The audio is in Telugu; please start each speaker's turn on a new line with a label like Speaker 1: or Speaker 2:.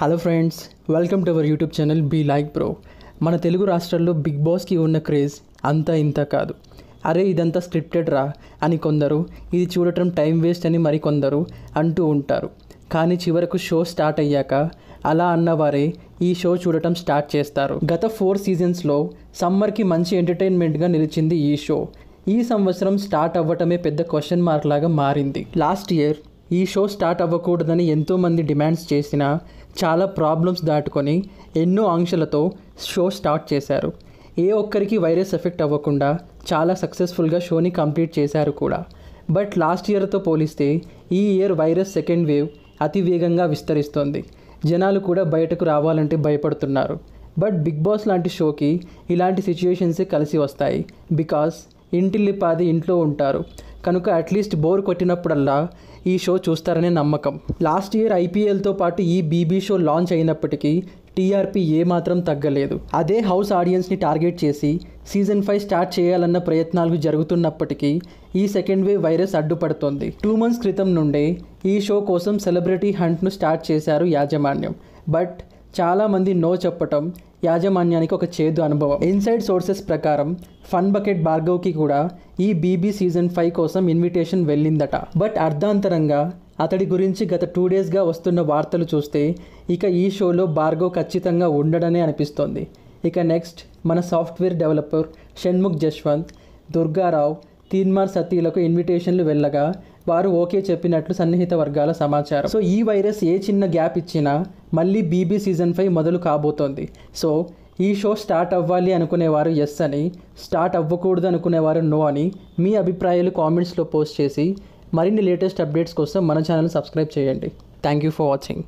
Speaker 1: Hello friends, welcome to our YouTube channel be like bro. మన తెలుగు రాష్ట్రాల్లో బిగ్ బాస్కి ఉన్న క్రేజ్ అంతా ఇంత కాదు. అరే ఇదంతా స్క్రిప్టెడ్ రా అని కొందరు, ఇది చూడటం టైం వేస్ట్ అని మరికొందరు అంటూ ఉంటారు. కానీ చివరకు షో స్టార్ట్ అయ్యాక అలా అన్నవారే ఈ షో చూడటం స్టార్ట్ చేస్తారు. గత 4 సీజన్స్లో సమ్మర్కి మంచి ఎంటర్టైన్మెంట్గా నిలిచింది ఈ షో. ఈ సంవత్సరం స్టార్ట్ అవ్వటమే పెద్ద క్వశ్చన్ మార్క్ లాగా మారింది. లాస్ట్ ఇయర్ ఈ షో స్టార్ట్ అవ్వకూడదని ఎంతోమంది డిమాండ్స్ చేసినా చాలా ప్రాబ్లమ్స్ దాటుకొని ఎన్నో ఆంక్షలతో షో స్టార్ట్ చేశారు. ఏ ఒక్కరికి వైరస్ ఎఫెక్ట్ అవ్వకుండా చాలా సక్సెస్ఫుల్గా షోని కంప్లీట్ చేశారు కూడా. బట్ లాస్ట్ ఇయర్తో పోలిస్తే ఈ ఇయర్ వైరస్ సెకండ్ వేవ్ అతి వేగంగా విస్తరిస్తోంది. జనాలు కూడా బయటకు రావాలంటే భయపడుతున్నారు. బట్ బిగ్ బాస్ లాంటి షోకి ఇలాంటి సిచ్యుయేషన్సే కలిసి వస్తాయి. బికాస్ ఇంటిల్లిపాది ఇంట్లో ఉంటారు కనుక అట్లీస్ట్ బోర్ కొట్టినప్పుడల్లా ఈ షో చూస్తారనే నమ్మకం. లాస్ట్ ఇయర్ ఐపీఎల్తో పాటు ఈ బీబీ షో లాంచ్ అయినప్పటికీ టీఆర్పీ ఏమాత్రం తగ్గలేదు. అదే హౌస్ ఆడియన్స్ని టార్గెట్ చేసి సీజన్ 5 స్టార్ట్ చేయాలన్న ప్రయత్నాలు జరుగుతున్నప్పటికీ ఈ సెకండ్ వేవ్ వైరస్ అడ్డుపడుతోంది. 2 months క్రితం నుండే ఈ షో కోసం సెలబ్రిటీ హంట్ను స్టార్ట్ చేశారు యాజమాన్యం. బట్ చాలామంది నో చెప్పటం యాజమాన్యానికి ఒక చేదు అనుభవం. ఇన్సైడ్ సోర్సెస్ ప్రకారం ఫన్ బకెట్ భార్గవ్కి కూడా ఈ బీబీ సీజన్ 5 కోసం ఇన్విటేషన్ వెళ్ళిందట. బట్ అర్ధాంతరంగా అతడి గురించి గత 2 daysగా వస్తున్న వార్తలు చూస్తే ఇక ఈ షోలో భార్గవ్ ఖచ్చితంగా ఉండడనే అనిపిస్తోంది. ఇక నెక్స్ట్ మన సాఫ్ట్వేర్ డెవలపర్ షణ్ముఖ్ జశ్వంత్, దుర్గారావు, తీన్మార్ సతీలకు ఇన్విటేషన్లు వెళ్ళగా వారు ఓకే చెప్పినట్లు సన్నిహిత వర్గాల సమాచారం. సో ఈ వైరస్ ఏ చిన్న గ్యాప్ ఇచ్చినా మళ్ళీ బీబీ సీజన్ 5 మొదలు కాబోతోంది. సో ఈ షో స్టార్ట్ అవ్వాలి అనుకునేవారు ఎస్ అని, స్టార్ట్ అవ్వకూడదు అనుకునేవారు నో అని మీ అభిప్రాయాలు కామెంట్స్లో పోస్ట్ చేసి మరిన్ని లేటెస్ట్ అప్డేట్స్ కోసం మన ఛానల్ సబ్స్క్రైబ్ చేయండి. Thank you for watching.